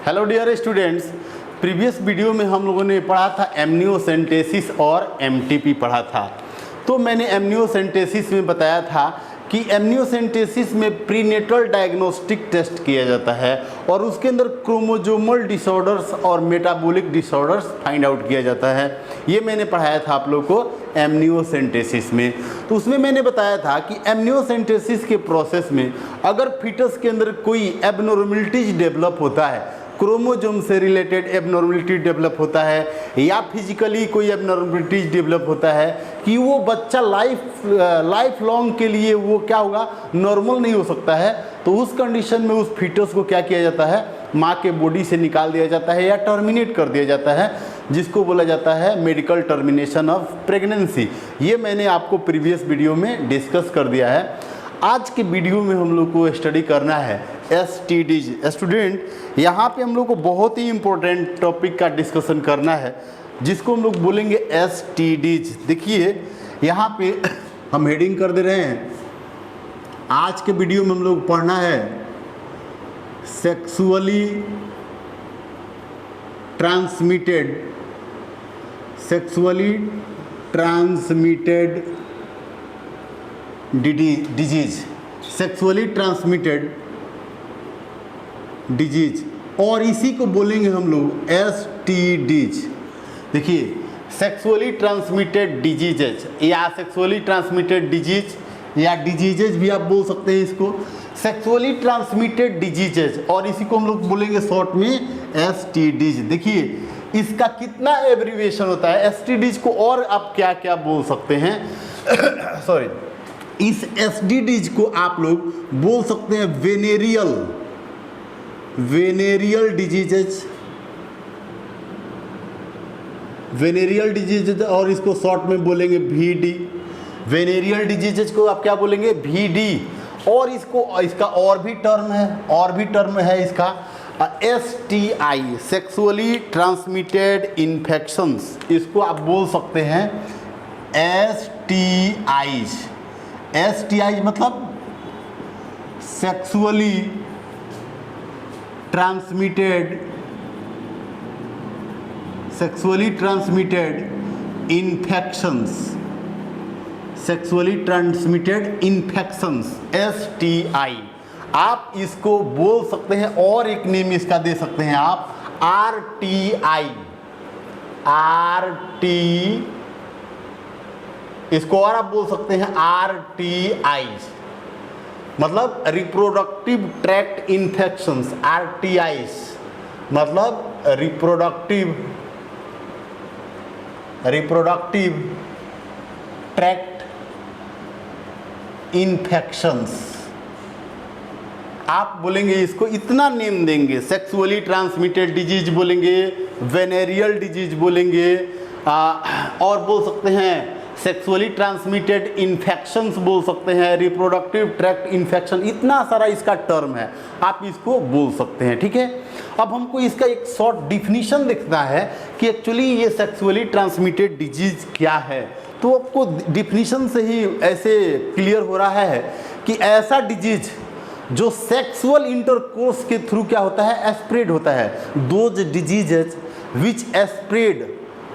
Hello dear students, previous video में हम लोगों ने पढ़ा था एमनियोसेंटेसिस और एमटीपी पढ़ा था। तो मैंने एमनियोसेंटेसिस में बताया था कि एमनियोसेंटेसिस में प्रीनेटल डायग्नोस्टिक टेस्ट किया जाता है और उसके अंदर क्रोमोजोमल डिसऑर्डर्स और मेटाबॉलिक डिसऑर्डर्स फाइंड आउट किया जाता है। ये मैंने पढ़ाया था आप लोग को एमनियोसेंटेसिस में। तो उसमें मैंने बताया था कि एमनियोसेंटेसिस के प्रोसेस में अगर फीटस के अंदर कोई एबनॉर्मलिटीज डेवलप होता है, क्रोमोजोम से रिलेटेड एबनॉर्मलिटी डेवलप होता है या फिजिकली कोई एबनॉर्मलिटीज डेवलप होता है कि वो बच्चा लाइफ लॉन्ग के लिए वो क्या होगा, नॉर्मल नहीं हो सकता है, तो उस कंडीशन में उस फीटस को क्या किया जाता है, माँ के बॉडी से निकाल दिया जाता है या टर्मिनेट कर दिया जाता है, जिसको बोला जाता है मेडिकल टर्मिनेशन ऑफ प्रेगनेंसी। ये मैंने आपको प्रीवियस वीडियो में डिस्कस कर दिया है। आज के वीडियो में हम लोग को स्टडी करना है एसटीडीज। स्टूडेंट, यहाँ पे हम लोग को बहुत ही इम्पोर्टेंट टॉपिक का डिस्कशन करना है जिसको हम लोग बोलेंगे एसटीडीज। देखिए यहाँ पे हम हेडिंग कर दे रहे हैं। आज के वीडियो में हम लोग पढ़ना है sexually transmitted disease, sexually transmitted disease, और इसी को बोलेंगे हम लोग एसटीडीज। देखिए सेक्सुअली ट्रांसमिटेड डिजीजेज या सेक्सुअली ट्रांसमिटेड डिजीज या डिजीजेज भी आप बोल सकते हैं इसको, सेक्सुअली ट्रांसमिटेड डिजीजेज, और इसी को हम लोग बोलेंगे शॉर्ट में एसटीडीज। देखिए इसका कितना एब्रीविएशन होता है एसटीडीज को, और आप क्या क्या बोल सकते हैं सॉरी, इस एसटीडीज को आप लोग बोल सकते हैं वेनेरियल डिजीजेज, और इसको शॉर्ट में बोलेंगे वीडी। वेनेरियल डिजीजेज को आप क्या बोलेंगे, वीडी। और इसका और भी टर्म है इसका एसटीआई, सेक्सुअली ट्रांसमिटेड इन्फेक्शंस, इसको आप बोल सकते हैं एसटीआई मतलब सेक्सुअली ट्रांसमिटेड इन्फेक्शंस, एसटीआई। आप इसको बोल सकते हैं और एक नेम इसका दे सकते हैं आप, आरटीआई। इसको और आप बोल सकते हैं आरटीआई, मतलब रिप्रोडक्टिव ट्रैक्ट इन्फेक्शंस। आरटीआई मतलब रिप्रोडक्टिव ट्रैक्ट इन्फेक्शंस। आप बोलेंगे इसको, इतना नेम देंगे, सेक्सुअली ट्रांसमिटेड डिजीज बोलेंगे, वेनेरियल डिजीज बोलेंगे, और बोल सकते हैं सेक्सुअली ट्रांसमिटेड इन्फेक्शंस बोल सकते हैं, रिप्रोडक्टिव ट्रैक्ट इन्फेक्शन, इतना सारा इसका टर्म है, आप इसको बोल सकते हैं। ठीक है, अब हमको इसका एक शॉर्ट डिफिनीशन देखना है कि एक्चुअली ये सेक्सुअली ट्रांसमिटेड डिजीज क्या है। तो आपको डिफिनीशन से ही ऐसे क्लियर हो रहा है कि ऐसा डिजीज जो सेक्सुअल इंटरकोर्स के थ्रू क्या होता है, स्प्रेड होता है। दोज डिजीजेज विच स्प्रेड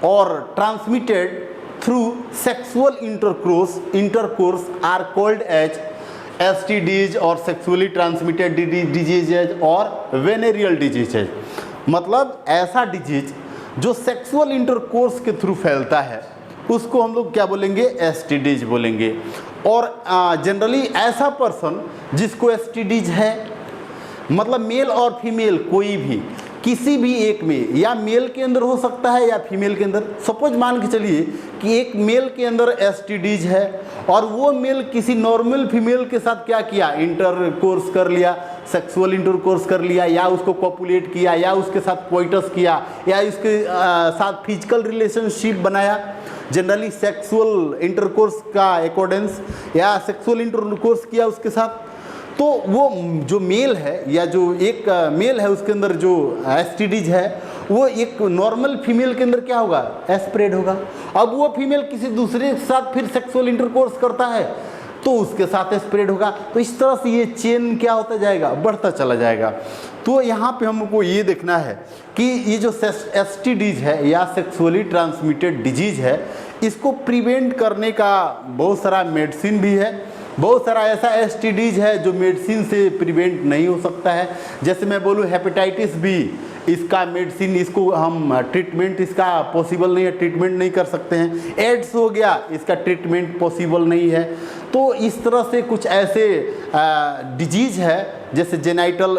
और transmitted through sexual intercourse are called as STDs और sexually transmitted diseases और venereal diseases। मतलब ऐसा डिजीज जो सेक्सुअल इंटरकोर्स के थ्रू फैलता है उसको हम लोग क्या बोलेंगे, एसटीडीज बोलेंगे। और जनरली ऐसा पर्सन जिसको एसटीडीज है, मतलब मेल और फीमेल कोई भी, किसी भी एक में, या मेल के अंदर हो सकता है या फीमेल के अंदर। सपोज मान के चलिए कि एक मेल के अंदर एसटीडीज है और वो मेल किसी नॉर्मल फीमेल के साथ क्या किया, इंटरकोर्स कर लिया, सेक्सुअल इंटरकोर्स कर लिया, या उसको कॉपुलेट किया, या उसके साथ कोइटस किया, या उसके साथ फिजिकल रिलेशनशिप बनाया, जनरली सेक्सुअल इंटरकोर्स का अकॉर्डेंस, या सेक्सुअल इंटरकोर्स किया उसके साथ, तो वो जो मेल है या जो एक मेल है उसके अंदर जो एसटीडीज है वो एक नॉर्मल फीमेल के अंदर क्या होगा, स्प्रेड होगा। अब वो फीमेल किसी दूसरे के साथ फिर सेक्सुअल इंटरकोर्स करता है तो उसके साथ स्प्रेड होगा। तो इस तरह से ये चेन क्या होता जाएगा, बढ़ता चला जाएगा। तो यहाँ पे हमको ये देखना है कि ये जो STDs है या सेक्सुअली ट्रांसमिटेड डिजीज है, इसको प्रिवेंट करने का बहुत सारा मेडिसिन भी है। बहुत सारा ऐसा STDs है जो मेडिसिन से प्रिवेंट नहीं हो सकता है। जैसे मैं बोलूँ हेपेटाइटिस बी, इसका मेडिसिन, इसको हम ट्रीटमेंट इसका पॉसिबल नहीं है, ट्रीटमेंट नहीं कर सकते हैं। एड्स हो गया, इसका ट्रीटमेंट पॉसिबल नहीं है। तो इस तरह से कुछ ऐसे डिजीज है जैसे जेनाइटल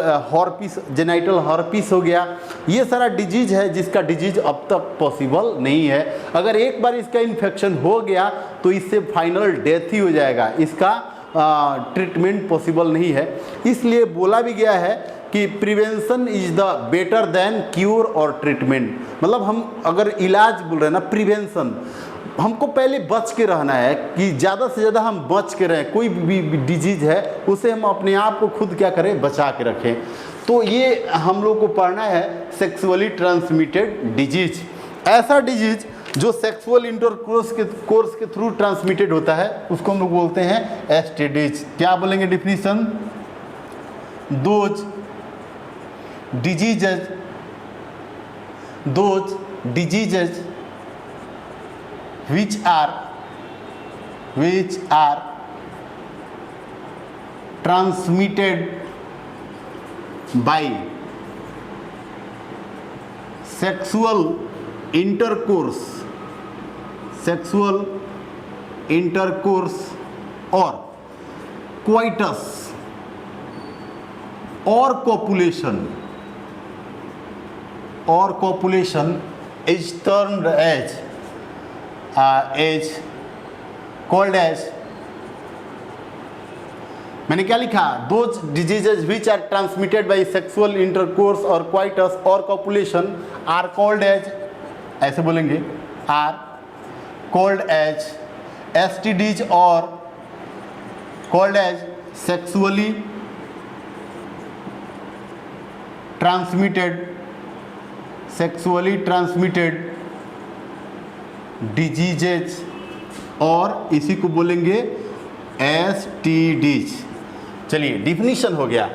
हॉर्पिस हो गया, ये सारा डिजीज है जिसका डिजीज अब तक पॉसिबल नहीं है। अगर एक बार इसका इन्फेक्शन हो गया तो इससे फाइनल डेथ ही हो जाएगा, इसका ट्रीटमेंट पॉसिबल नहीं है। इसलिए बोला भी गया है कि prevention is the better than cure और ट्रीटमेंट। मतलब हम अगर इलाज बोल रहे हैं ना, प्रिवेंशन, हमको पहले बच के रहना है कि ज़्यादा से ज़्यादा हम बच के रहें। कोई भी डिजीज़ है उसे हम अपने आप को खुद क्या करें, बचा के रखें। तो ये हम लोग को पढ़ना है सेक्सुअली ट्रांसमिटेड डिजीज। ऐसा डिजीज जो सेक्सुअल इंटरकोर्स के थ्रू ट्रांसमिटेड होता है उसको हम लोग बोलते हैं STDs। क्या बोलेंगे definition? Those diseases which are transmitted by sexual intercourse or coitus or copulation is termed as called as, मैंने क्या लिखा? Those diseases which are transmitted by sexual intercourse or coitus or copulation are called as, ऐसे बोलेंगे, are called as STDs or called as sexually transmitted diseases, और इसी को बोलेंगे STDs। चलिए डिफिनीशन हो गया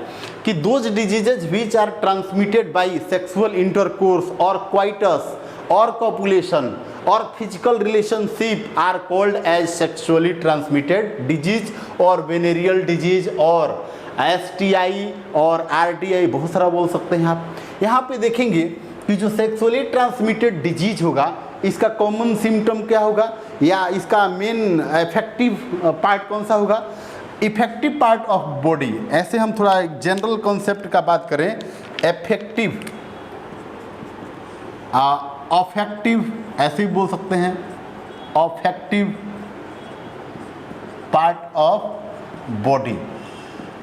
कि those diseases which are transmitted by sexual intercourse और क्वाइटस और कॉपुलेशन और physical relationship are called as sexually transmitted disease और वेनेरियल डिजीज और STI और RTI, बहुत सारा बोल सकते हैं आप। यहाँ पे देखेंगे कि जो सेक्सुअली ट्रांसमिटेड डिजीज होगा इसका कॉमन सिम्टम क्या होगा या इसका मेन इफेक्टिव पार्ट कौन सा होगा? Effective part of body. ऐसे हम थोड़ा एक जनरल कॉन्सेप्ट का बात करें, इफेक्टिव अफेक्टिव, ऐसे भी बोल सकते हैं, अफेक्टिव पार्ट ऑफ बॉडी।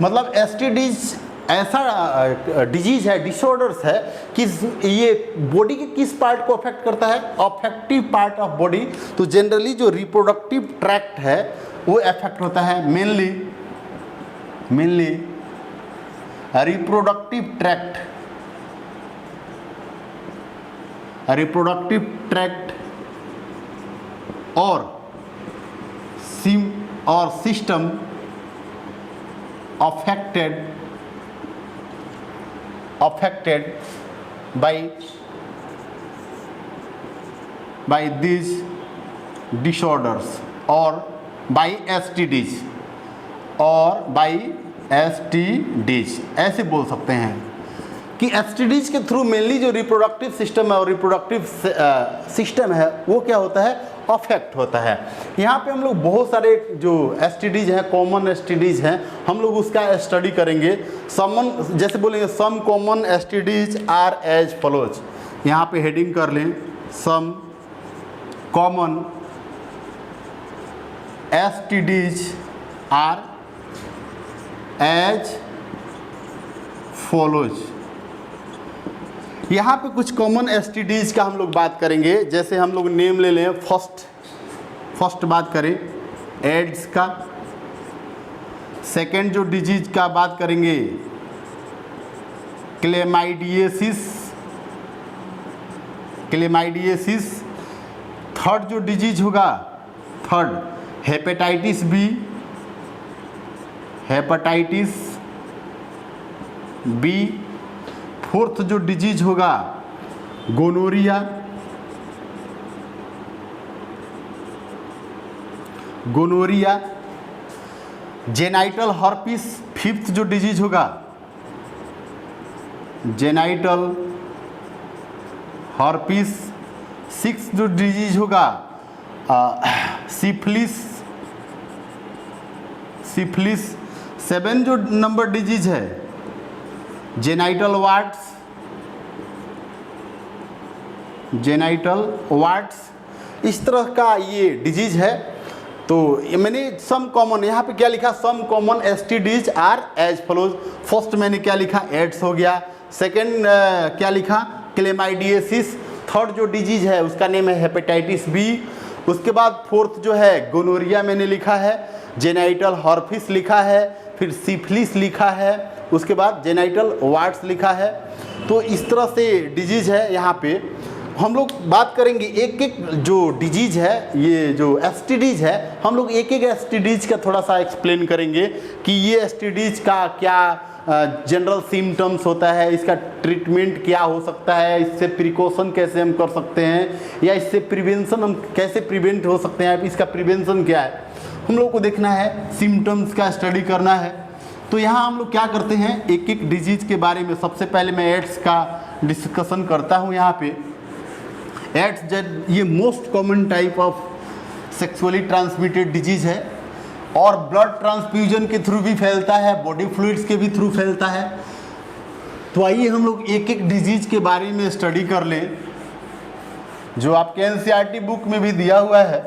मतलब STDs ऐसा डिजीज है, डिसऑर्डर्स है कि ये बॉडी के किस पार्ट को अफेक्ट करता है? Affective part of body. तो जनरली जो रिप्रोडक्टिव ट्रैक्ट है वो अफेक्ट होता है, मेनली रिप्रोडक्टिव ट्रैक्ट और system affected by these disorders or by STDs ऐसे बोल सकते हैं कि STDs के थ्रू मेनली जो रिप्रोडक्टिव सिस्टम है और रिप्रोडक्टिव सिस्टम है वो क्या होता है? अफेक्ट होता है। यहाँ पे हम लोग बहुत सारे जो STDs हैं, कॉमन STDs हैं, हम लोग उसका स्टडी करेंगे। जैसे बोलेंगे some common STDs are as follows. यहाँ पे हेडिंग कर लें, some common STDs are as follows. यहाँ पे कुछ कॉमन STDs का हम लोग बात करेंगे। जैसे हम लोग नेम ले लें, फर्स्ट बात करें एड्स का। सेकेंड जो डिजीज का बात करेंगे क्लेमाइडियसिस। थर्ड जो डिजीज होगा, third hepatitis B. Hepatitis B. Fourth जो डिजीज होगा gonorrhoea, gonorrhoea. Genital herpes fifth जो डिजीज होगा जेनाइटल हर्पिस। सिक्स जो डिजीज होगा सिफिलिस, सिफिलिस। सेवन जो नंबर डिजीज है जेनाइटल वार्ट्स, जेनाइटल वार्ट्स। इस तरह का ये डिजीज है। तो मैंने सम कॉमन यहाँ पे क्या लिखा, some common STDs are as follows. First मैंने क्या लिखा, एड्स हो गया। सेकंड क्या लिखा, क्लेमाइडियसिस। थर्ड जो डिजीज है उसका नेम है हेपेटाइटिस बी। उसके बाद फोर्थ जो है गोनोरिया मैंने लिखा है, जेनाइटल हर्पिस लिखा है, फिर सिफिलिस लिखा है, उसके बाद जेनाइटल वार्ट्स लिखा है। तो इस तरह से डिजीज है। यहाँ पे हम लोग बात करेंगे एक एक जो डिजीज है, ये जो एसटीडीज है, हम लोग एक एक एसटीडीज का थोड़ा सा एक्सप्लेन करेंगे कि ये एसटीडीज का क्या जनरल सिम्टम्स होता है, इसका ट्रीटमेंट क्या हो सकता है, इससे प्रिकॉशन कैसे हम कर सकते हैं, या इससे प्रिवेंशन हम कैसे प्रिवेंट हो सकते हैं, इसका प्रिवेंशन क्या है, हम लोग को देखना है, सिम्टम्स का स्टडी करना है। तो यहाँ हम लोग क्या करते हैं, एक एक डिजीज के बारे में। सबसे पहले मैं एड्स का डिस्कशन करता हूँ। यहाँ पे एड्स ये most common type of sexually transmitted disease है और ब्लड ट्रांसफ्यूजन के थ्रू भी फैलता है, बॉडी फ्लूइड्स के भी थ्रू फैलता है। तो आइए हम लोग एक एक डिजीज के बारे में स्टडी कर लें, जो आपके एनसीईआरटी बुक में भी दिया हुआ है,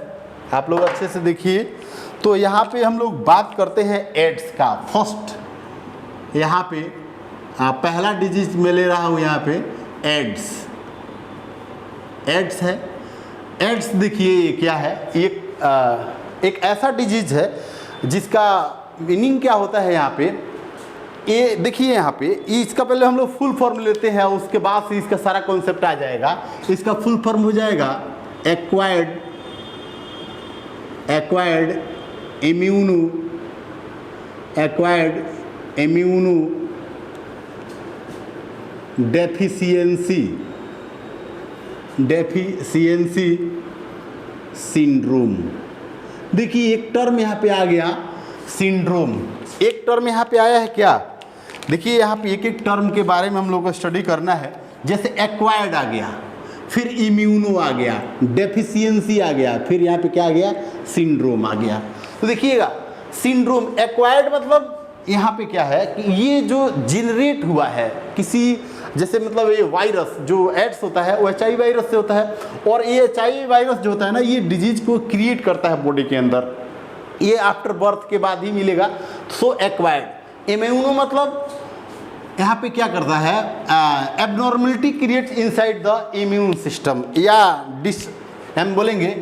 आप लोग अच्छे से देखिए। तो यहाँ पे हम लोग बात करते हैं एड्स का। फर्स्ट यहाँ पे पहला डिजीज मैं ले रहा हूँ यहाँ पे एड्स। एड्स है। एड्स देखिए ये क्या है, एक ऐसा डिजीज है जिसका मीनिंग क्या होता है यहाँ पे, ये देखिए यहाँ पे, इसका पहले हम लोग फुल फॉर्म लेते हैं, उसके बाद से इसका सारा कॉन्सेप्ट आ जाएगा। इसका फुल फॉर्म हो जाएगा एक्वायर्ड इम्यूनो डेफिशिएंसी सिंड्रोम। देखिए एक टर्म यहाँ पे आ गया सिंड्रोम, एक टर्म यहाँ पे आया है क्या, देखिए यहाँ पे एक एक टर्म के बारे में हम लोग को स्टडी करना है। जैसे एक्वायर्ड आ गया, फिर इम्यूनो आ गया, डेफिशिएंसी आ गया, फिर यहाँ पे क्या आ गया, सिंड्रोम आ गया। तो देखिएगा सिंड्रोम, एक्वायर्ड मतलब यहाँ पे क्या है कि ये जो जनरेट हुआ है किसी, जैसे मतलब ये वायरस जो एड्स होता है वो HIV वायरस से होता है, और ये HIV वायरस जो होता है ना, ये डिजीज को क्रिएट करता है बॉडी के अंदर, ये आफ्टर बर्थ के बाद ही मिलेगा। सो एक्वायर्ड। इम्यूनो मतलब यहाँ पे क्या करता है, abnormality creates inside the immune system, या हम बोलेंगे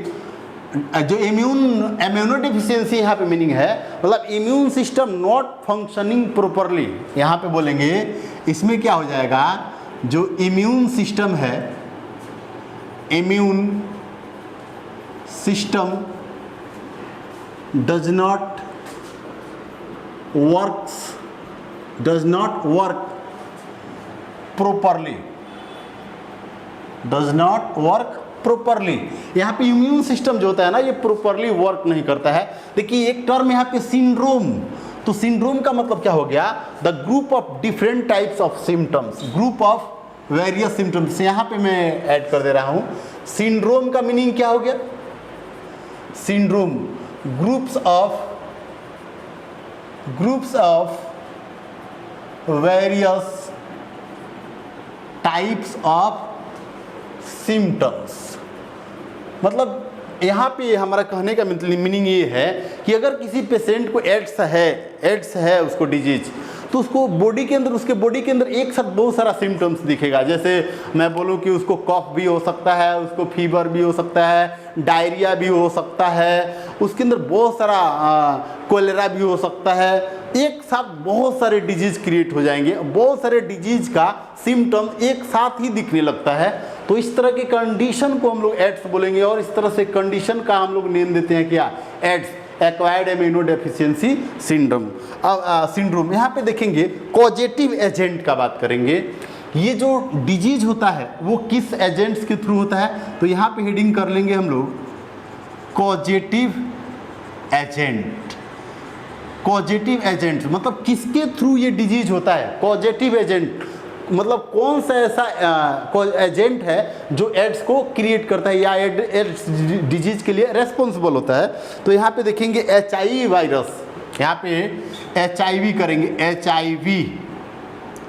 जो इम्यूनो डिफिशियंसी यहाँ पे मीनिंग है, मतलब immune system not functioning properly. यहाँ पे बोलेंगे इसमें क्या हो जाएगा, जो इम्यून सिस्टम है, immune system does not work properly. यहाँ पे इम्यून सिस्टम जो होता है ना, ये प्रॉपरली वर्क नहीं करता है। देखिए एक टर्म यहाँ पे सिंड्रोम, तो सिंड्रोम का मतलब क्या हो गया, the group of different types of symptoms, group of various symptoms. यहाँ पे मैं ऐड कर दे रहा हूँ, सिंड्रोम का मीनिंग क्या हो गया, syndrome groups of various types of symptoms. मतलब यहाँ पे हमारा कहने का मीनिंग ये है कि अगर किसी पेशेंट को एड्स है उसको डिजीज, तो उसको बॉडी के अंदर, उसके बॉडी के अंदर एक साथ बहुत सारा सिम्टम्स दिखेगा। जैसे मैं बोलूँ कि उसको कफ भी हो सकता है, उसको फीवर भी हो सकता है, डायरिया भी हो सकता है, उसके अंदर बहुत सारा कोलेरा भी हो सकता है, एक साथ बहुत सारे डिजीज क्रिएट हो जाएंगे, बहुत सारे डिजीज का सिम्टम एक साथ ही दिखने लगता है। तो इस तरह के कंडीशन को हम लोग एड्स बोलेंगे, और इस तरह से कंडीशन का हम लोग नेम देते हैं क्या, AIDS. Acquired immuno deficiency syndrome. Syndrome यहाँ पे देखेंगे कॉजेटिव एजेंट का बात करेंगे। ये जो डिजीज होता है वो किस एजेंट्स के थ्रू होता है, तो यहाँ पे हेडिंग कर लेंगे हम लोग कॉजेटिव एजेंट। कॉजेटिव एजेंट मतलब किसके थ्रू ये डिजीज होता है। कॉजेटिव एजेंट मतलब कौन सा ऐसा एजेंट है जो एड्स को क्रिएट करता है या एड्स डिजीज के लिए रेस्पॉन्सिबल होता है। तो यहाँ पे देखेंगे HIV वायरस, यहाँ पे HIV करेंगे, HIV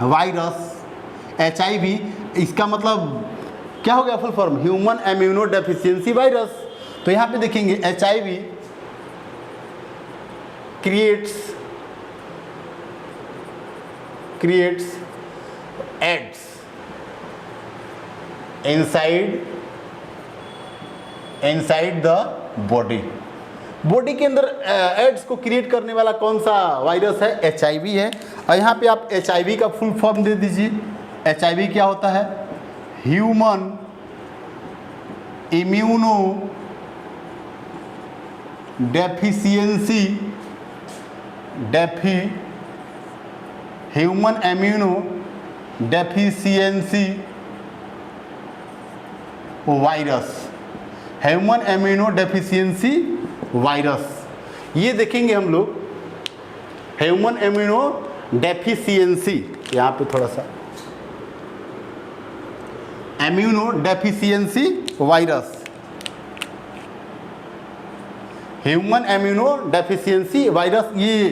वायरस, HIV इसका मतलब क्या हो गया full form, human immuno deficiency virus. तो यहाँ पे देखेंगे HIV creates AIDS inside the body के अंदर एड्स को क्रिएट करने वाला कौन सा वायरस है, HIV है। और यहाँ पे आप HIV का फुल फॉर्म दे दीजिए। HIV क्या होता है, human immuno human immuno deficiency virus, human immuno deficiency virus. ये देखेंगे हम लोग ह्यूमन इम्यूनो डेफिशिएंसी, यहाँ पे थोड़ा सा immuno deficiency virus, human immuno deficiency virus, ये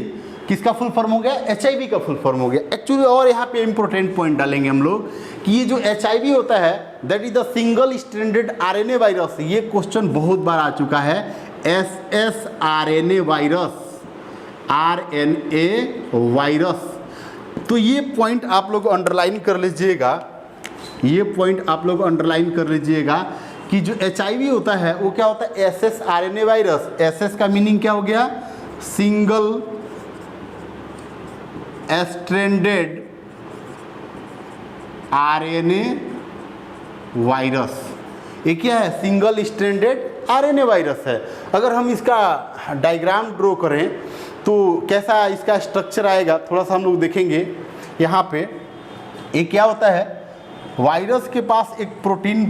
किसका फुल फॉर्म हो गया, HIV का फुल फॉर्म हो गया एक्चुअली। और यहाँ पे इंपॉर्टेंट पॉइंट डालेंगे हम लोग कि ये जो HIV होता है that is the single stranded RNA virus. ये क्वेश्चन बहुत बार आ चुका है, ssRNA वायरस, RNA वायरस। तो ये पॉइंट आप लोग अंडरलाइन कर लीजिएगा, ये पॉइंट आप लोग अंडरलाइन कर लीजिएगा कि जो HIV होता है वो क्या होता है, ssRNA वायरस। SS का मीनिंग क्या हो गया, सिंगल स्ट्रैंडेड RNA वायरस। ये क्या है, सिंगल स्ट्रैंडेड RNA वायरस है। अगर हम इसका डायग्राम ड्रॉ करें तो कैसा इसका स्ट्रक्चर आएगा, थोड़ा सा हम लोग देखेंगे। यहाँ पे ये क्या होता है, वायरस के पास एक प्रोटीन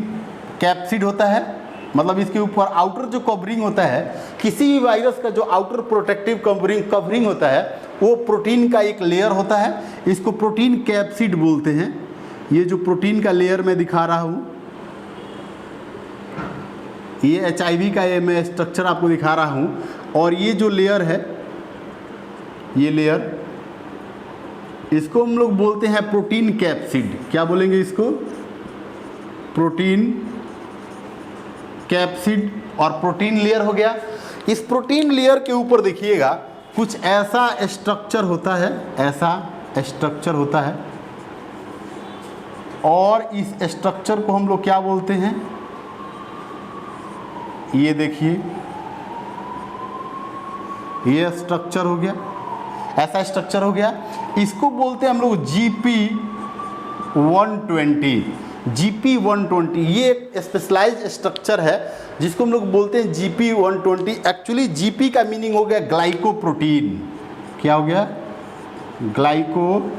कैप्सिड होता है, मतलब इसके ऊपर आउटर जो कवरिंग होता है, किसी भी वायरस का जो आउटर प्रोटेक्टिव कवरिंग होता है वो प्रोटीन का एक लेयर होता है, इसको प्रोटीन कैप्सिड बोलते हैं। ये जो प्रोटीन का लेयर मैं दिखा रहा हूँ, ये HIV का ये मैं स्ट्रक्चर आपको दिखा रहा हूँ। और ये जो लेयर है, ये लेयर, इसको हम लोग बोलते हैं प्रोटीन कैप्सिड। क्या बोलेंगे इसको, प्रोटीन कैप्सिड। और प्रोटीन लेयर हो गया। इस प्रोटीन लेयर के ऊपर देखिएगा कुछ ऐसा स्ट्रक्चर होता है, ऐसा स्ट्रक्चर होता है। और इस स्ट्रक्चर को हम लोग क्या बोलते हैं, ये देखिए ये स्ट्रक्चर हो गया, ऐसा स्ट्रक्चर हो गया। इसको बोलते हैं हम लोग GP120। GP120 ये एक स्पेशलाइज्ड स्ट्रक्चर है जिसको हम लोग बोलते हैं GP120। एक्चुअली GP का मीनिंग हो गया ग्लाइकोप्रोटीन। क्या हो गया, ग्लाइकोप्रोटीन।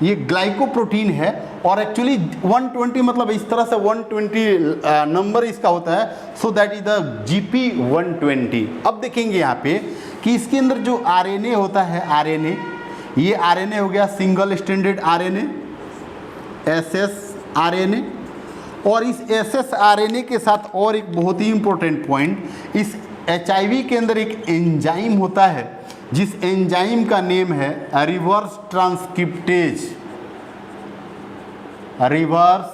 ये ग्लाइकोप्रोटीन है। और एक्चुअली 120 मतलब इस तरह से 120 नंबर इसका होता है, so that is the GP120। अब देखेंगे यहाँ पे कि इसके अंदर जो RNA होता है, RNA, ये RNA हो गया सिंगल स्ट्रैंडेड RNA, ssRNA। और इस ssRNA के साथ और एक बहुत ही इंपॉर्टेंट पॉइंट, इस HIV के अंदर एक एंजाइम होता है जिस एंजाइम का नेम है रिवर्स ट्रांसक्रिप्टेज। Reverse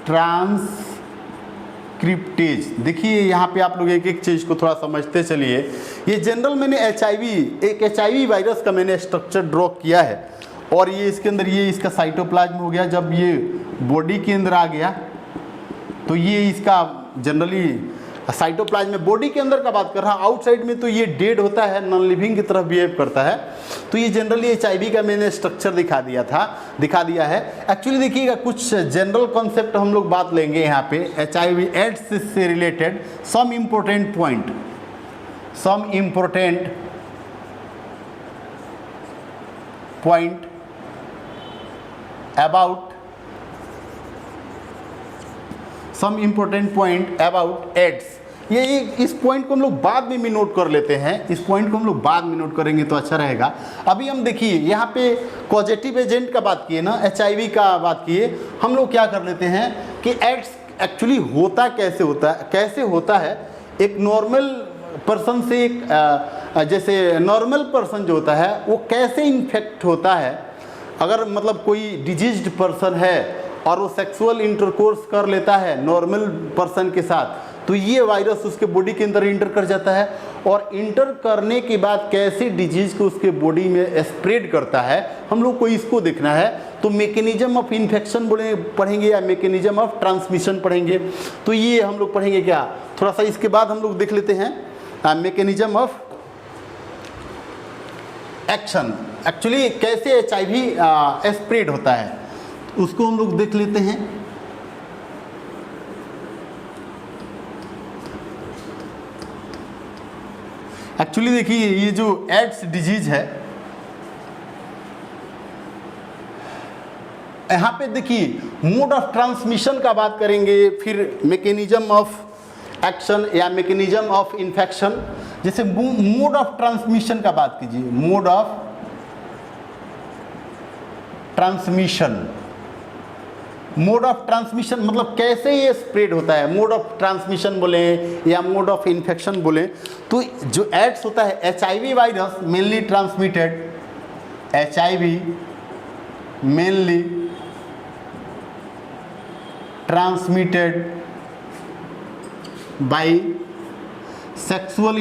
transcriptase. देखिए यहाँ पे आप लोग एक एक चीज़ को थोड़ा समझते चलिए। ये जनरल मैंने एक HIV वायरस का मैंने स्ट्रक्चर ड्रॉ किया है। और ये इसके अंदर ये इसका साइटोप्लाज्म हो गया। जब ये बॉडी के अंदर आ गया तो ये इसका जनरली साइटोप्लाज्म में बॉडी के अंदर का बात कर रहा हूँ, आउटसाइड में तो ये डेड होता है, नॉन लिविंग की तरह बिहेव करता है। तो ये जनरली HIV का मैंने स्ट्रक्चर दिखा दिया है। एक्चुअली देखिएगा कुछ जनरल कॉन्सेप्ट हम लोग बात लेंगे यहाँ पे HIV एड्स से related some important point about AIDS. ये इस पॉइंट को हम लोग बाद में भी नोट कर लेते हैं, इस पॉइंट को हम लोग बाद में नोट करेंगे तो अच्छा रहेगा। अभी हम देखिए यहाँ पे कॉजेटिव एजेंट का बात किए ना, HIV का बात किए, हम लोग क्या कर लेते हैं कि एड्स एक्चुअली कैसे होता है एक नॉर्मल पर्सन से एक जैसे नॉर्मल पर्सन जो होता है वो कैसे इन्फेक्ट होता है। अगर मतलब कोई डिजीज्ड पर्सन है और वो सेक्सुअल इंटरकोर्स कर लेता है नॉर्मल पर्सन के साथ, तो ये वायरस उसके बॉडी के अंदर इंटर कर जाता है, और इंटर करने के बाद कैसे डिजीज को उसके बॉडी में स्प्रेड करता है, हम लोग को इसको देखना है। तो मैकेनिज्म ऑफ इन्फेक्शन पढ़ेंगे या मैकेनिज्म ऑफ ट्रांसमिशन पढ़ेंगे, तो ये हम लोग पढ़ेंगे क्या, थोड़ा सा इसके बाद हम लोग देख लेते हैं मैकेनिज्म ऑफ एक्शन, एक्चुअली कैसे HIV स्प्रेड होता है उसको हम लोग देख लेते हैं। एक्चुअली देखिए ये जो एड्स डिजीज है, यहाँ पे देखिए मोड ऑफ ट्रांसमिशन का बात करेंगे, फिर मैकेनिज्म ऑफ एक्शन या मैकेनिज्म ऑफ इन्फेक्शन। जैसे मोड ऑफ ट्रांसमिशन का बात कीजिए, मोड ऑफ ट्रांसमिशन मतलब कैसे ये स्प्रेड होता है। मोड ऑफ ट्रांसमिशन बोले या मोड ऑफ इन्फेक्शन बोले, तो जो एड्स होता है HIV virus mainly transmitted by sexual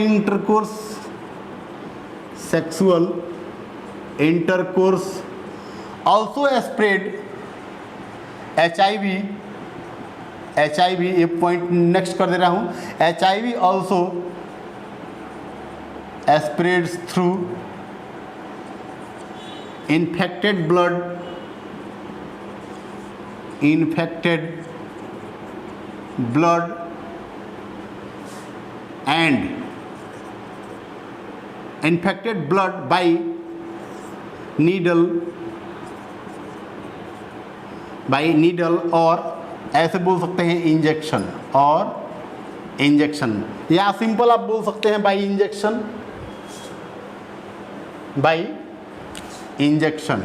intercourse also spread HIV, ये पॉइंट नेक्स्ट कर दे रहा हूँ, HIV also spreads through infected blood by needle और ऐसे बोल सकते हैं इंजेक्शन या सिंपल आप बोल सकते हैं बाई इंजेक्शन।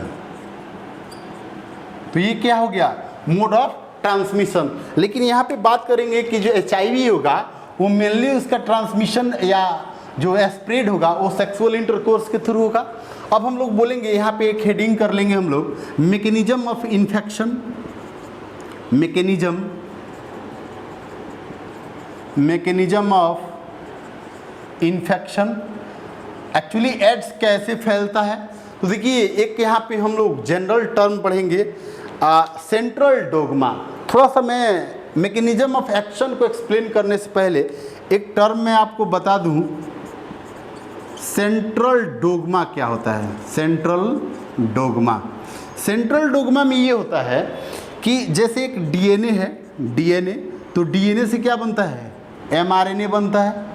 तो ये क्या हो गया, मोड ऑफ ट्रांसमिशन। लेकिन यहाँ पे बात करेंगे कि जो HIV होगा वो मेनली उसका ट्रांसमिशन या जो स्प्रेड होगा वो सेक्सुअल इंटरकोर्स के थ्रू होगा। अब हम लोग बोलेंगे यहाँ पे एक हेडिंग कर लेंगे हम लोग, mechanism of infection, mechanism of infection. Actually ads कैसे फैलता है, तो देखिए एक यहाँ पे हम लोग जनरल टर्म पढ़ेंगे सेंट्रल डोगमा। थोड़ा सा मैं मैकेनिज्म ऑफ एक्शन को एक्सप्लेन करने से पहले एक टर्म मैं आपको बता दूं, सेंट्रल डोगमा क्या होता है। सेंट्रल डोगमा में ये होता है कि जैसे एक DNA है, तो DNA से क्या बनता है, mRNA बनता है,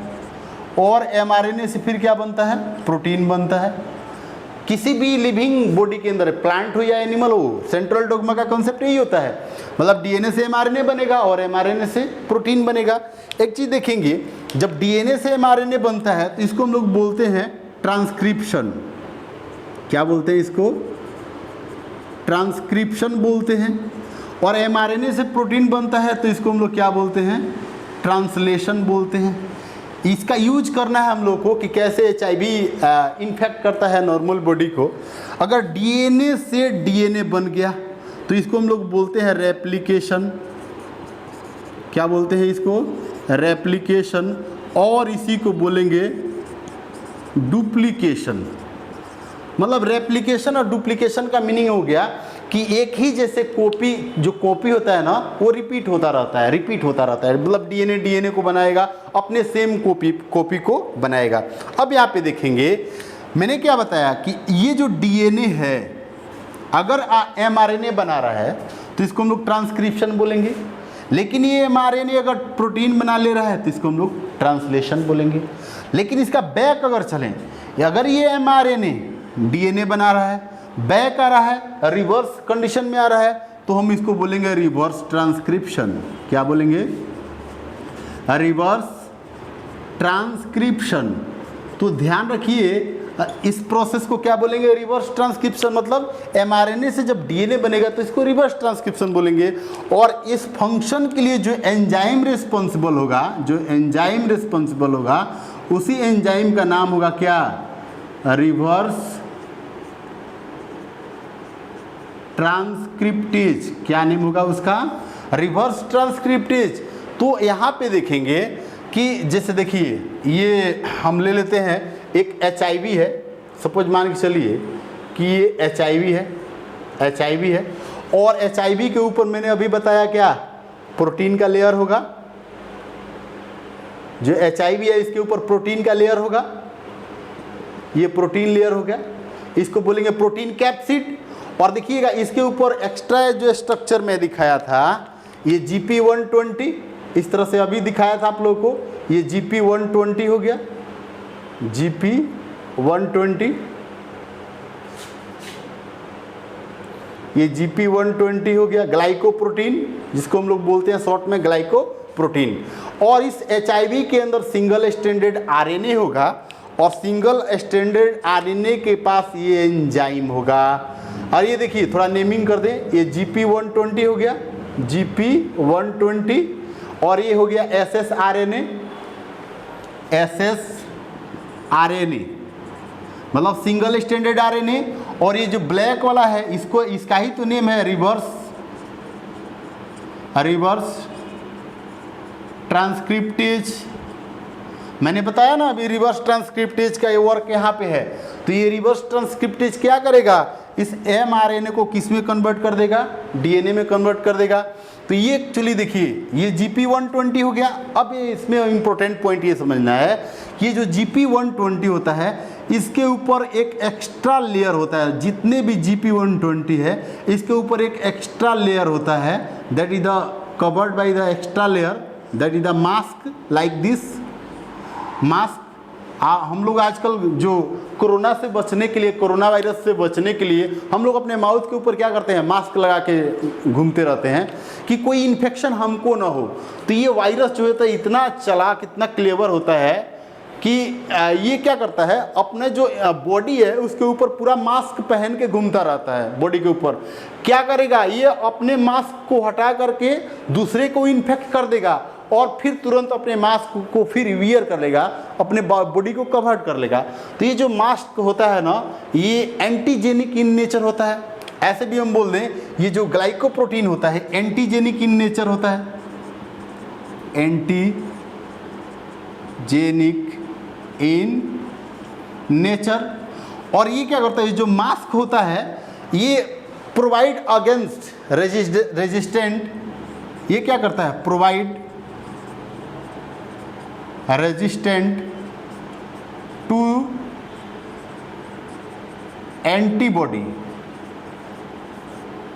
और mRNA से फिर क्या बनता है, प्रोटीन बनता है। किसी भी लिविंग बॉडी के अंदर, प्लांट हो या एनिमल हो, सेंट्रल डोगमा का कॉन्सेप्ट यही होता है, मतलब DNA से mRNA बनेगा और mRNA से प्रोटीन बनेगा। एक चीज़ देखेंगे, जब DNA से mRNA बनता है तो इसको हम लोग बोलते हैं ट्रांसक्रिप्शन। क्या बोलते हैं इसको, ट्रांसक्रिप्शन बोलते हैं। और mRNA से प्रोटीन बनता है तो इसको हम लोग क्या बोलते हैं, ट्रांसलेशन बोलते हैं। इसका यूज करना है हम लोग को कि कैसे HIV इन्फेक्ट करता है नॉर्मल बॉडी को। अगर DNA से DNA बन गया तो इसको हम लोग बोलते हैं रेप्लिकेशन। क्या बोलते हैं इसको, रेप्लिकेशन। और इसी को बोलेंगे डुप्लीकेशन। मतलब रेप्लिकेशन और डुप्लीकेशन का मीनिंग हो गया कि एक ही जैसे कॉपी, जो कॉपी होता है ना वो रिपीट होता रहता है, मतलब डीएनए को बनाएगा, अपने सेम कॉपी को बनाएगा। अब यहाँ पे देखेंगे मैंने क्या बताया कि ये जो डीएनए है अगर एमआरएनए बना रहा है तो इसको हम लोग ट्रांसक्रिप्शन बोलेंगे, लेकिन ये एमआरएनए अगर प्रोटीन बना ले रहा है तो इसको हम लोग ट्रांसलेशन बोलेंगे। लेकिन इसका बैक अगर चलें, अगर ये एमआरएनए डीएनए बना रहा है, बैक आ रहा है, रिवर्स कंडीशन में आ रहा है, तो हम इसको बोलेंगे रिवर्स ट्रांसक्रिप्शन। क्या बोलेंगे? Reverse transcription. तो ध्यान रखिए इस प्रोसेस को क्या बोलेंगे? Reverse transcription. मतलब एमआरएनए से जब डीएनए बनेगा तो इसको रिवर्स ट्रांसक्रिप्शन बोलेंगे। और इस फंक्शन के लिए जो एंजाइम रिस्पॉन्सिबल होगा, उसी एंजाइम का नाम होगा क्या? Reverse transcriptase. क्या नेम होगा उसका? Reverse transcriptase. तो यहाँ पे देखेंगे कि जैसे देखिए ये हम ले लेते हैं एक HIV है, सपोज मान के चलिए कि ये HIV है और HIV के ऊपर मैंने अभी बताया क्या? प्रोटीन का लेयर होगा। जो HIV है इसके ऊपर प्रोटीन का लेयर होगा, ये प्रोटीन लेयर हो गया, इसको बोलेंगे प्रोटीन कैप्सिड। और देखिएगा इसके ऊपर एक्स्ट्रा जो स्ट्रक्चर में दिखाया था ये GP120, इस तरह से अभी दिखाया था आप लोगों को, ये GP120 हो गया, GP120, ये GP120 हो गया, ग्लाइकोप्रोटीन जिसको हम लोग बोलते हैं शॉर्ट में ग्लाइकोप्रोटीन। और इस HIV के अंदर सिंगल स्ट्रैंडेड RNA होगा और सिंगल स्ट्रैंडेड RNA के पास ये एंजाइम होगा। और ये देखिए थोड़ा नेमिंग कर दें, ये GP120 हो गया, GP120, और ये हो गया SSRNA, मतलब सिंगल स्ट्रैंडेड RNA। और ये जो ब्लैक वाला है इसका ही तो नेम है रिवर्स ट्रांसक्रिप्टेज। मैंने बताया ना अभी रिवर्स ट्रांसक्रिप्टेज का ये वर्क यहाँ पे है। तो ये रिवर्स ट्रांसक्रिप्टेज क्या करेगा? इस mRNA को किस में कन्वर्ट कर देगा? DNA में कन्वर्ट कर देगा। तो ये एक्चुअली देखिए ये GP120 हो गया। अब ये इसमें इम्पोर्टेंट पॉइंट ये समझना है कि ये जो GP120 होता है इसके ऊपर एक एक्स्ट्रा लेयर होता है। जितने भी GP120 है इसके ऊपर एक एक्स्ट्रा लेयर होता है, that is the covered by the extra layer, that is the mask, like this mask. हम लोग आजकल जो कोरोना से बचने के लिए, कोरोना वायरस से बचने के लिए हम लोग अपने माउथ के ऊपर क्या करते हैं? मास्क लगा के घूमते रहते हैं कि कोई इन्फेक्शन हमको ना हो। तो ये वायरस जो होता है इतना चालाक, इतना क्लेवर होता है कि ये क्या करता है, अपने जो बॉडी है उसके ऊपर पूरा मास्क पहन के घूमता रहता है। बॉडी के ऊपर क्या करेगा? ये अपने मास्क को हटा करके दूसरे को इन्फेक्ट कर देगा और फिर तुरंत अपने मास्क को फिर वियर कर लेगा, अपने बॉडी को कवर कर लेगा। तो ये जो मास्क होता है ना ये एंटीजेनिक इन नेचर होता है। ऐसे भी हम बोल दें ये जो ग्लाइकोप्रोटीन होता है एंटीजेनिक इन नेचर होता है, एंटीजेनिक इन नेचर। और ये क्या करता है? जो मास्क होता है ये प्रोवाइड अगेंस्ट रेजिस्टेंट, ये क्या करता है? Provide resistant to antibody,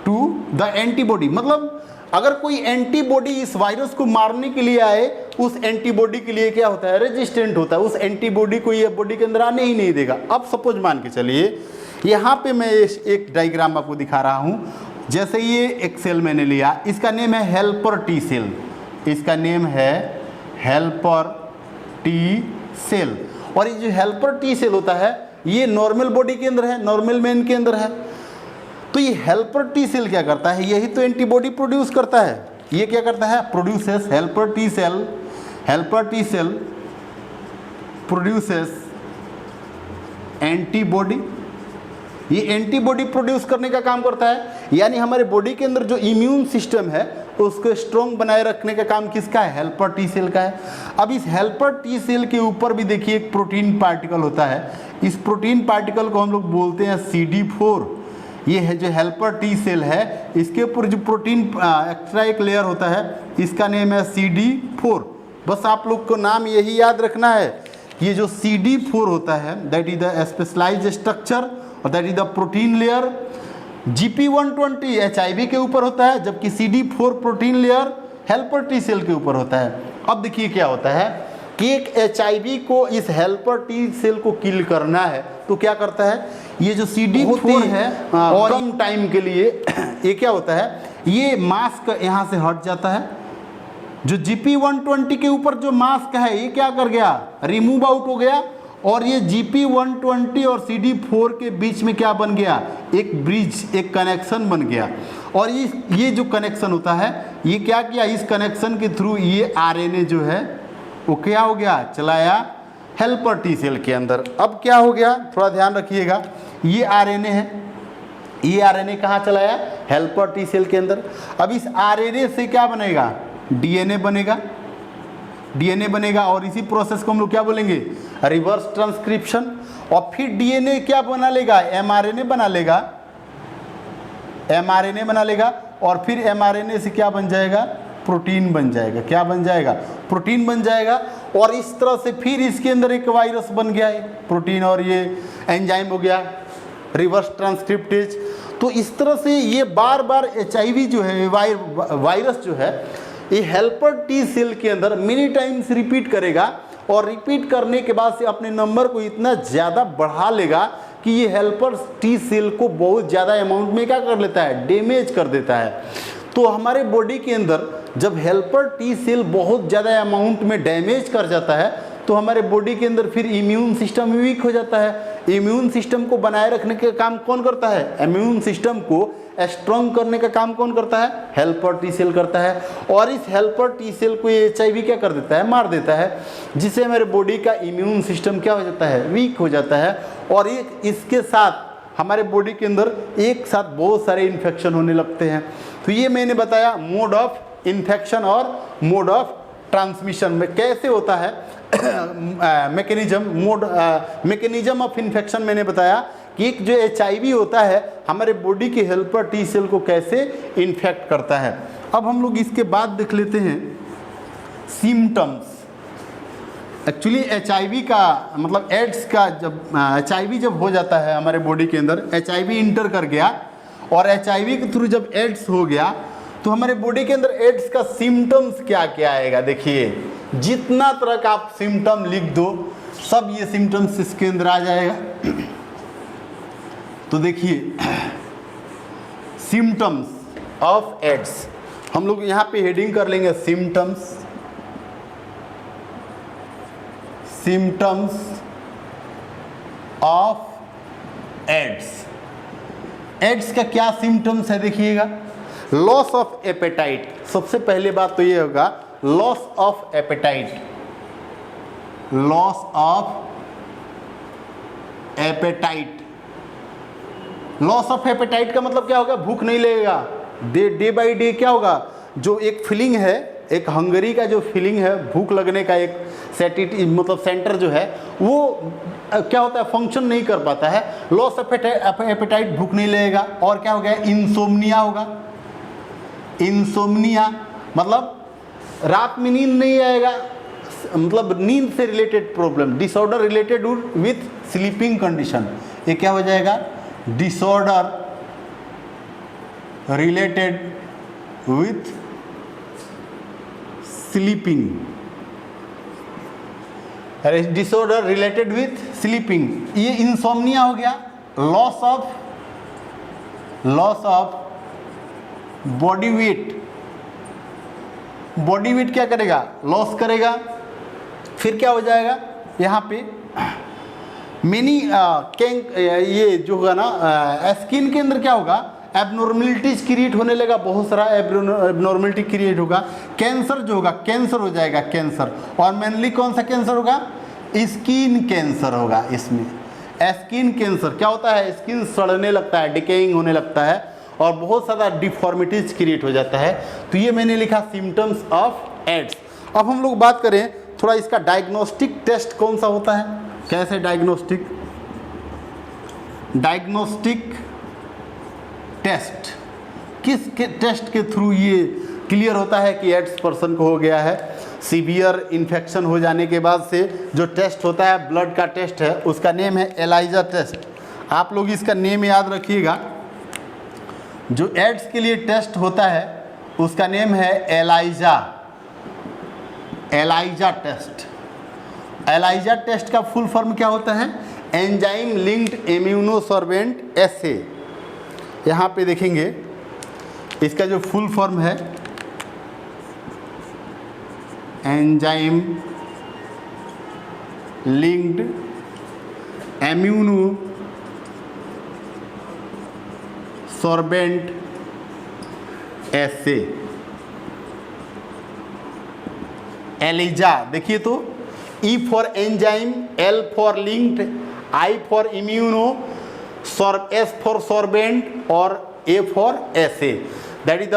to the antibody. मतलब अगर कोई एंटीबॉडी इस वायरस को मारने के लिए आए, उस एंटीबॉडी के लिए क्या होता है? रेजिस्टेंट होता है। उस एंटीबॉडी को ये बॉडी के अंदर आने ही नहीं देगा। अब सपोज मान के चलिए यहाँ पे मैं एक डायग्राम आपको दिखा रहा हूँ। जैसे ये एक सेल मैंने लिया, इसका नेम है हेल्पर टी सेल, इसका नेम है हेल्पर टी सेल। और ये जो हेल्पर टी सेल होता है ये नॉर्मल बॉडी के अंदर है, नॉर्मल मैन के अंदर है। तो ये हेल्पर टी सेल क्या करता है? यही तो एंटीबॉडी प्रोड्यूस करता है। ये क्या करता है? Produces, helper T cell produces antibody. ये एंटीबॉडी प्रोड्यूस करने का काम करता है, यानी हमारे बॉडी के अंदर जो इम्यून सिस्टम है उसको स्ट्रॉन्ग बनाए रखने का काम किसका है? हेल्पर टी सेल का है। अब इस हेल्पर टी सेल के ऊपर भी देखिए एक प्रोटीन पार्टिकल होता है, इस प्रोटीन पार्टिकल को हम लोग बोलते हैं CD4। ये है जो हेल्पर टी सेल है, इसके ऊपर जो प्रोटीन एक्स्ट्रा एक लेयर होता है, इसका नेम है CD4। बस आप लोग को नाम यही याद रखना है कि ये जो CD4 होता है that is the specialized structure और that is the protein layer. GP120 HIV के ऊपर होता है, जबकि CD4 protein layer helper T cell के ऊपर होता है। अब देखिए क्या होता है कि एक HIV को इस हेल्पर टी सेल को किल करना है तो क्या करता है, ये जो CD4 है और कम टाइम के लिए ये क्या होता है, ये मास्क यहाँ से हट जाता है। जो GP120 के ऊपर जो मास्क है ये क्या कर गया, रिमूव आउट हो गया, और ये GP120 और CD4 के बीच में क्या बन गया, एक ब्रिज, एक कनेक्शन बन गया। और ये जो कनेक्शन होता है ये क्या किया, इस कनेक्शन के थ्रू ये RNA जो है वो क्या हो गया, चलाया हेल्पर टी सेल के अंदर। अब क्या हो गया, थोड़ा ध्यान रखिएगा, ये RNA है, ये RNA कहाँ चलाया, हेल्पर टी सेल के अंदर। अब इस RNA से क्या बनेगा, DNA बनेगा, DNA बनेगा, और इसी प्रोसेस को हम लोग क्या बोलेंगे, रिवर्स ट्रांसक्रिप्शन। और फिर DNA क्या बना लेगा, mRNA बना लेगा, mRNA बना लेगा, और फिर mRNA से क्या बन जाएगा, प्रोटीन बन जाएगा। क्या बन जाएगा, प्रोटीन बन जाएगा। और इस तरह से फिर इसके अंदर एक वायरस बन गया है, प्रोटीन, और ये एंजाइम हो गया रिवर्स ट्रांसक्रिप्टेज। तो इस तरह से ये बार बार HIV जो है, वायरस जो है, ये हेल्पर टी सेल के अंदर मेनी टाइम्स रिपीट करेगा, और रिपीट करने के बाद से अपने नंबर को इतना ज़्यादा बढ़ा लेगा कि ये हेल्पर टी सेल को बहुत ज़्यादा अमाउंट में क्या कर लेता है, डैमेज कर देता है। तो हमारे बॉडी के अंदर जब हेल्पर टी सेल बहुत ज़्यादा अमाउंट में डैमेज कर जाता है तो हमारे बॉडी के अंदर फिर इम्यून सिस्टम वीक हो जाता है। इम्यून सिस्टम को बनाए रखने का काम कौन करता है, इम्यून सिस्टम को स्ट्रॉन्ग करने का काम कौन करता है, हेल्पर टी सेल करता है। और इस हेल्पर टी सेल को ये HIV क्या कर देता है, मार देता है, जिससे हमारे बॉडी का इम्यून सिस्टम क्या हो जाता है, वीक हो जाता है। और इसके साथ हमारे बॉडी के अंदर एक साथ बहुत सारे इन्फेक्शन होने लगते हैं। तो ये मैंने बताया मोड ऑफ इन्फेक्शन और मोड ऑफ ट्रांसमिशन में कैसे होता है मैकेनिज्म ऑफ इन्फेक्शन मैंने बताया कि एक जो HIV होता है हमारे बॉडी के हेल्पर टी सेल को कैसे इन्फेक्ट करता है। अब हम लोग इसके बाद देख लेते हैं सिम्टम्स। एक्चुअली HIV का मतलब एड्स का, जब HIV जब हो जाता है हमारे बॉडी के अंदर, HIV इंटर कर गया और HIV के थ्रू जब एड्स हो गया तो हमारे बॉडी के अंदर एड्स का सिम्टम्स क्या क्या आएगा। देखिए जितना तरह का आप सिम्टम लिख दो सब ये सिम्टम्स इसके अंदर आ जाएगा। तो देखिए सिम्टम्स ऑफ एड्स, हम लोग यहाँ पे हेडिंग कर लेंगे symptoms, symptoms of AIDS. AIDS का क्या सिम्टम्स है देखिएगा, लॉस ऑफ एपेटाइट। सबसे पहले बात तो ये होगा loss of appetite, loss of appetite. Loss of appetite का मतलब क्या होगा, भूख नहीं लगेगा। डे बाई डे क्या होगा, जो एक फीलिंग है, एक हंगरी का जो फीलिंग है, भूख लगने का एक सेटिटी मतलब सेंटर जो है वो क्या होता है, फंक्शन नहीं कर पाता है। लॉस ऑफ एपेटाइट, भूख नहीं लगेगा। और क्या हो गया, इंसोम्निया होगा। इंसोम्निया मतलब रात में नींद नहीं आएगा, मतलब नींद से related problem, disorder related with sleeping condition. ये क्या हो जाएगा, disorder related with sleeping, disorder related with sleeping, ये इंसोम्निया हो गया। Loss of body weight, body weight क्या करेगा, लॉस करेगा। फिर क्या हो जाएगा यहाँ पे मेनी ये जो होगा ना स्किन के अंदर क्या होगा, एबनॉर्मलिटीज क्रिएट होने लगा, बहुत सारा एबनॉर्मलिटी क्रिएट होगा। कैंसर जो होगा, कैंसर हो जाएगा, कैंसर। और मेनली कौन सा कैंसर होगा, स्किन कैंसर होगा। इसमें स्किन कैंसर क्या होता है, स्किन सड़ने लगता है, डिकेइंग होने लगता है और बहुत सारा डिफॉर्मिटीज क्रिएट हो जाता है। तो ये मैंने लिखा सिम्टम्स ऑफ एड्स। अब हम लोग बात करें थोड़ा इसका डायग्नोस्टिक टेस्ट कौन सा होता है, कैसे डायग्नोस्टिक। डायग्नोस्टिक टेस्ट, किस के टेस्ट के थ्रू ये क्लियर होता है कि एड्स पर्सन को हो गया है? सीवियर इन्फेक्शन हो जाने के बाद से जो टेस्ट होता है, ब्लड का टेस्ट है, उसका नेम है एलाइजा टेस्ट। आप लोग इसका नेम याद रखिएगा। जो एड्स के लिए टेस्ट होता है उसका नेम है ELISA, ELISA test. ELISA test का फुल फॉर्म क्या होता है? Enzyme linked immunosorbent assay. यहाँ पे देखेंगे इसका जो फुल फॉर्म है enzyme linked immunosorbent assay, ELISA. देखिए तो E for enzyme, L for linked, I for immuno, S for sorbent और A for assay. That is the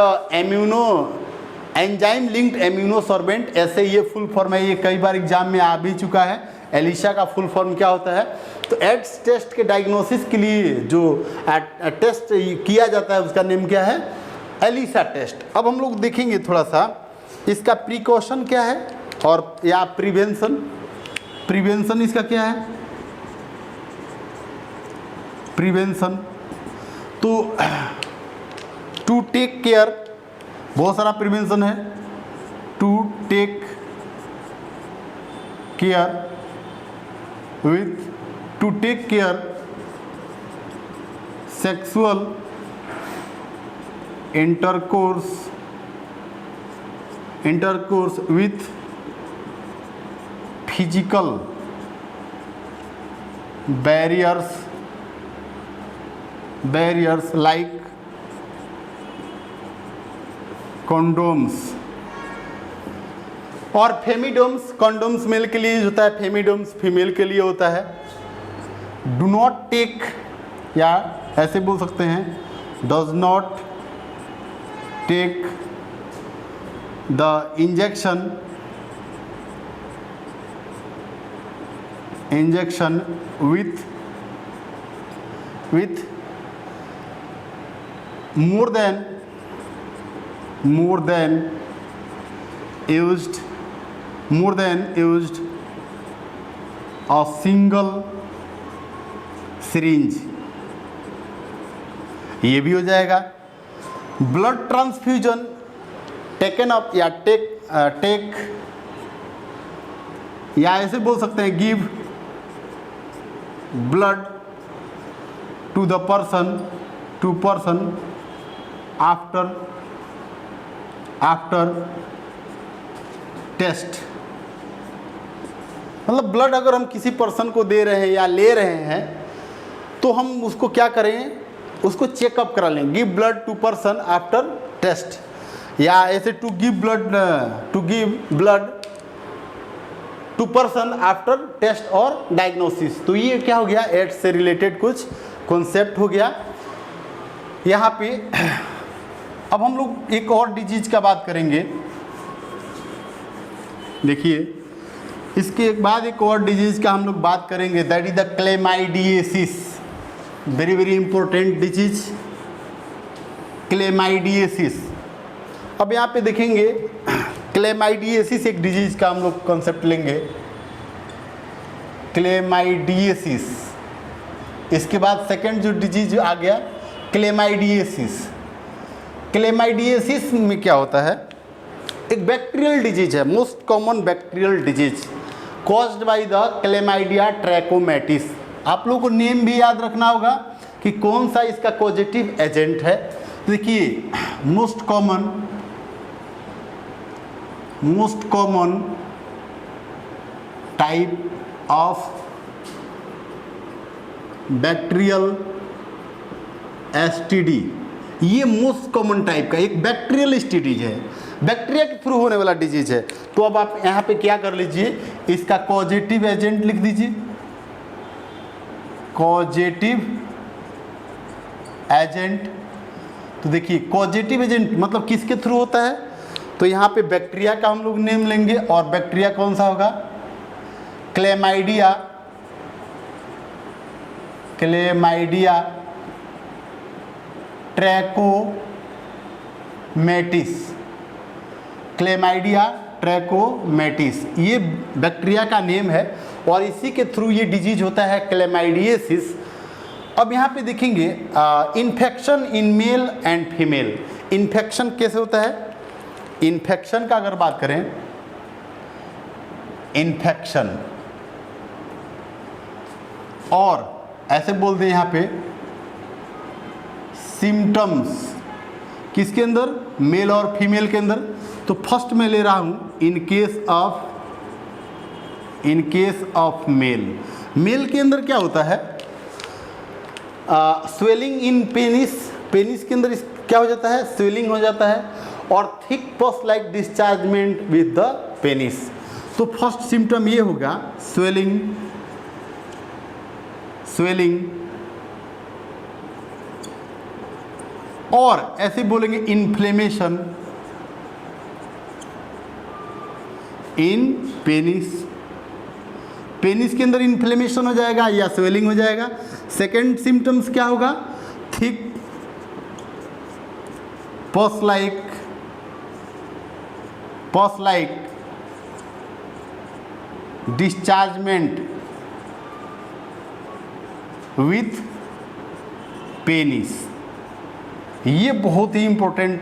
enzyme linked immunosorbent assay, ये फुल फॉर्म है। ये कई बार exam में आ भी चुका है। एलिशा का फुल फॉर्म क्या होता है? तो एड्स टेस्ट के डायग्नोसिस के लिए जो टेस्ट किया जाता है उसका नेम क्या है? ELISA test. अब हम लोग देखेंगे थोड़ा सा इसका प्रिकॉशन क्या है और या प्रिवेंशन। प्रिवेंशन इसका क्या है? प्रिवेंशन तो टू टेक केयर, बहुत सारा प्रिवेंशन है। To take care with, to take care sexual intercourse with physical barriers like condoms और फेमिडोम्स। कॉन्डोम्स मेल के लिए होता है, फेमिडोम्स फीमेल के लिए होता है। डू नॉट टेक, या ऐसे बोल सकते हैं does not take the injection with more than used a single syringe, ये भी हो जाएगा। ब्लड ट्रांसफ्यूजन टेकन अप या टेक या ऐसे बोल सकते हैं give blood to the person after test. मतलब ब्लड अगर हम किसी पर्सन को दे रहे हैं या ले रहे हैं तो हम उसको क्या करें? उसको चेकअप करा लें। Give blood to person after test, या ऐसे to give blood to person after test और डायग्नोसिस। तो ये क्या हो गया? एड्स से रिलेटेड कुछ कॉन्सेप्ट हो गया यहाँ पे। अब हम लोग एक और डिजीज का बात करेंगे। देखिए इसके बाद एक और डिजीज का हम लोग बात करेंगे, that is the chlamydiasis. Very important disease chlamydiasis. अब यहाँ पे देखेंगे क्लेमाइडिएसिस एक डिजीज का हम लोग कॉन्सेप्ट लेंगे, क्लेमाइडिएसिस। इसके बाद सेकंड जो डिजीज आ गया क्लेमाइडिएसिस। क्लेमाइडिएसिस में क्या होता है? एक बैक्टीरियल डिजीज है, most common bacterial disease caused by the chlamydia trachomatis. आप लोगों को नेम भी याद रखना होगा कि कौन सा इसका कॉजेटिव एजेंट है। देखिए most common type of bacterial STD, ये मोस्ट कॉमन टाइप का एक बैक्टीरियल डिजीज है, बैक्टीरिया के थ्रू होने वाला डिजीज है। तो अब आप यहाँ पे क्या कर लीजिए, इसका कॉजेटिव एजेंट लिख दीजिए। कॉजेटिव एजेंट, तो देखिए कॉजेटिव एजेंट मतलब किसके थ्रू होता है? तो यहाँ पे बैक्टीरिया का हम लोग नेम लेंगे, और बैक्टीरिया कौन सा होगा? Chlamydia chlamydia trachomatis, chlamydia trachomatis ये बैक्टीरिया का नेम है और इसी के थ्रू ये डिजीज होता है क्लेमाइडियसिस। अब यहाँ पे देखेंगे infection in male and female. Infection कैसे होता है? इन्फेक्शन का अगर बात करें, इन्फेक्शन और ऐसे बोलते हैं यहाँ पे सिम्टम्स, किसके अंदर? मेल और फीमेल के अंदर। तो फर्स्ट मैं ले रहा हूँ in case of male. Male के अंदर क्या होता है? स्वेलिंग इन पेनिस, पेनिस के अंदर क्या हो जाता है? स्वेलिंग हो जाता है और thick pus like dischargement with the penis. तो फर्स्ट सिम्टम ये होगा स्वेलिंग, और ऐसे बोलेंगे इन्फ्लेमेशन इन पेनिस, पेनिस के अंदर इन्फ्लेमेशन हो जाएगा या स्वेलिंग हो जाएगा। सेकेंड सिम्टम्स क्या होगा? Thick pus like dischargement with penis. ये बहुत ही इंपॉर्टेंट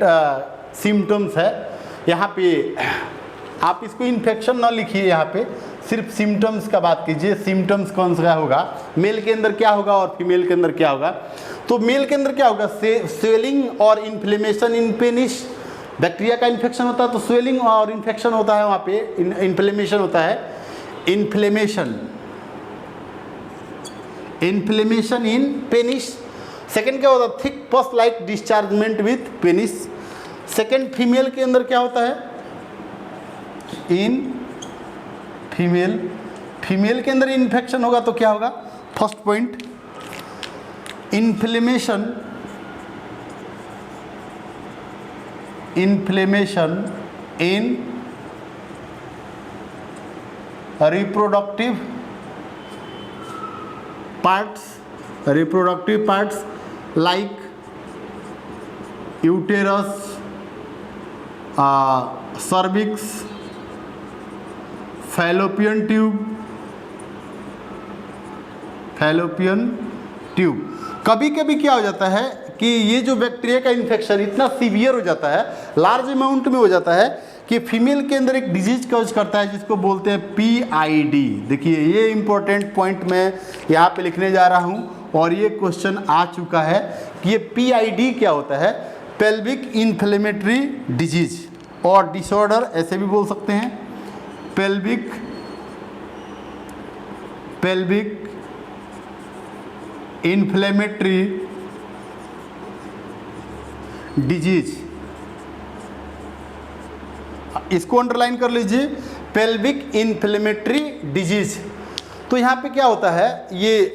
सिम्टम्स है। यहाँ पे आप इसको इन्फेक्शन ना लिखिए, यहाँ पे सिर्फ सिम्टम्स का बात कीजिए। सिम्टम्स कौन सा होगा? मेल के अंदर क्या होगा और फीमेल के अंदर क्या होगा? तो मेल के अंदर क्या होगा? स्वेलिंग और इन्फ्लेमेशन इन पेनिस। बैक्टीरिया का इन्फेक्शन होता है तो स्वेलिंग और इन्फेक्शन होता है, वहाँ पे इन्फ्लेमेशन होता है। Inflammation in penis. सेकेंड क्या होता है? Thick pus like dischargement with penis. Second female के अंदर क्या होता है? इन फीमेल के अंदर इन्फेक्शन होगा तो क्या होगा? First point inflammation in reproductive parts like uterus, cervix, fallopian tube. कभी कभी क्या हो जाता है कि ये जो बैक्टीरिया का इन्फेक्शन इतना सीवियर हो जाता है, लार्ज अमाउंट में हो जाता है कि फीमेल के अंदर एक डिजीज कॉज करता है जिसको बोलते हैं PID। देखिए ये इंपॉर्टेंट पॉइंट मैं यहाँ पे लिखने जा रहा हूँ और ये क्वेश्चन आ चुका है कि ये PID क्या होता है? पेल्विक इन्फ्लेमेटरी डिजीज और डिसऑर्डर, ऐसे भी बोल सकते हैं पेल्विक इन्फ्लेमेटरी डिजीज। इसको अंडरलाइन कर लीजिए, पेल्विक इन्फ्लेमेटरी डिजीज। तो यहाँ पे क्या होता है? ये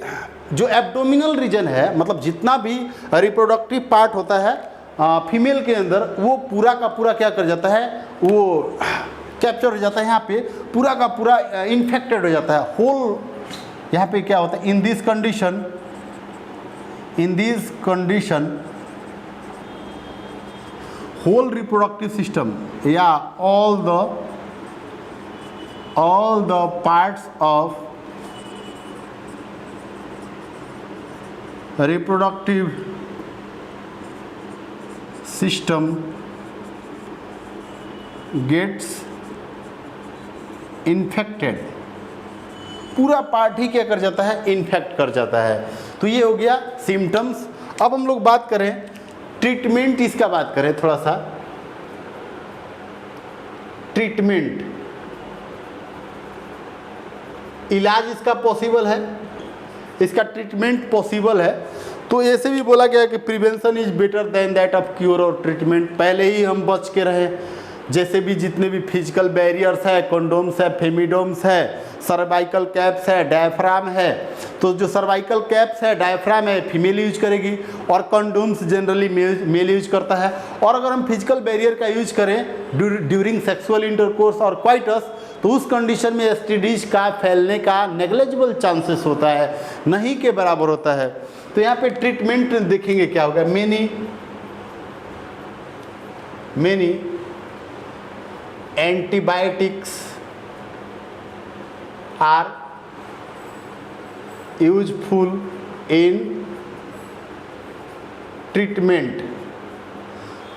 जो एब्डोमिनल रीजन है, मतलब जितना भी रिप्रोडक्टिव पार्ट होता है फीमेल के अंदर, वो पूरा का पूरा क्या कर जाता है? वो कैप्चर हो जाता है, यहाँ पे पूरा का पूरा इन्फेक्टेड हो जाता है होल। यहाँ पे क्या होता है? In this condition whole reproductive system या all the parts of reproductive system gets infected। पूरा पार्ट ही क्या कर जाता है? इन्फेक्ट कर जाता है। तो ये हो गया सिम्टम्स। अब हम लोग बात करें ट्रीटमेंट, इसका बात करें थोड़ा सा। ट्रीटमेंट, इलाज इसका पॉसिबल है, इसका ट्रीटमेंट पॉसिबल है। तो ऐसे भी बोला गया कि prevention is better than that of cure और ट्रीटमेंट। पहले ही हम बच के रहें जैसे भी जितने भी फिजिकल बैरियर्स है, कंडोम्स है, फेमिडोम्स है, सर्वाइकल कैप्स है, डायफ्राम है, तो जो सर्वाइकल कैप्स है, डायफ्राम है, फीमेल यूज करेगी और कंडोम्स जनरली मेल यूज करता है। और अगर हम फिजिकल बैरियर का यूज करें ड्यूरिंग सेक्सुअल इंटरकोर्स और क्वाइटस, तो उस कंडीशन में एसटीडीज का फैलने का नेग्लिजिबल चांसेस होता है, नहीं के बराबर होता है। तो यहाँ पे ट्रीटमेंट देखेंगे क्या होगा। Many antibiotics are useful in treatment.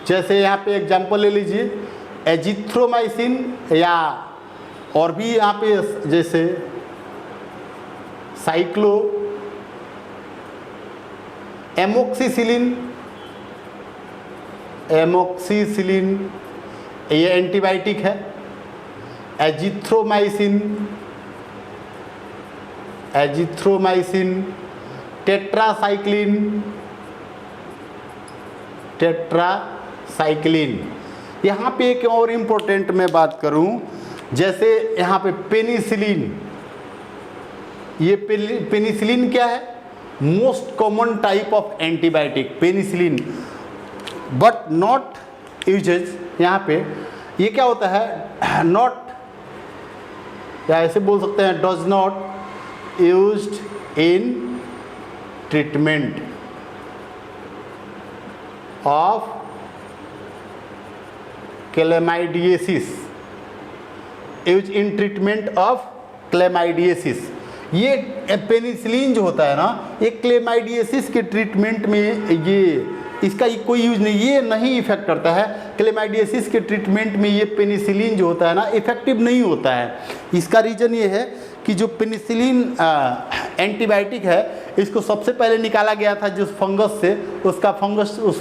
जैसे यहाँ पे एग्जांपल ले लीजिए, एजिथ्रोमाइसिन, या और भी यहाँ पे जैसे साइक्लो एमोक्सिसिलिन ये एंटीबायोटिक है। Azithromycin, tetracycline. यहाँ पे एक और इम्पोर्टेंट मैं बात करूँ, जैसे यहाँ पे पेनिसिलिन, ये पेनिसिलिन क्या है, most common type of antibiotic penicillin, but not uses. यहाँ पे ये क्या होता है, नॉट, या ऐसे बोल सकते हैं does not used in treatment of chlamydiasis, use in treatment of chlamydiasis. ये पेनिसिलिन जो होता है ना, ये क्लेमाइडियसिस के ट्रीटमेंट में ये इसका कोई यूज नहीं, ये नहीं इफेक्ट करता है। क्लेमाइडियसिस के ट्रीटमेंट में ये पेनिसिलिन जो होता है ना, इफेक्टिव नहीं होता है। इसका रीज़न ये है कि जो पेनिसिलिन एंटीबायोटिक है, इसको सबसे पहले निकाला गया था जिस फंगस से, उस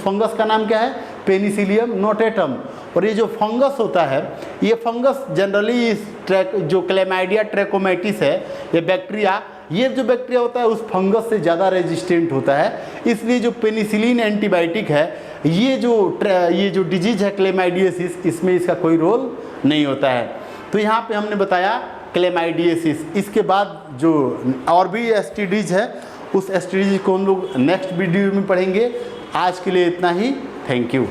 फंगस का नाम क्या है, पेनिसिलियम नोटेटम। और ये जो फंगस होता है, ये फंगस जनरली इस जो क्लेमाइडिया ट्रैकोमैटिस है, ये बैक्टीरिया, ये जो बैक्टीरिया होता है उस फंगस से ज़्यादा रेजिस्टेंट होता है। इसलिए जो पेनिसिलिन एंटीबायोटिक है, ये जो डिजीज है क्लेमाइडियसिस, इसमें इसका कोई रोल नहीं होता है। तो यहाँ पे हमने बताया क्लेमाइडियसिस। इसके बाद जो और भी एसटीडीज है, उस एसटीडीज को हम लोग नेक्स्ट वीडियो में पढ़ेंगे। आज के लिए इतना ही, थैंक यू।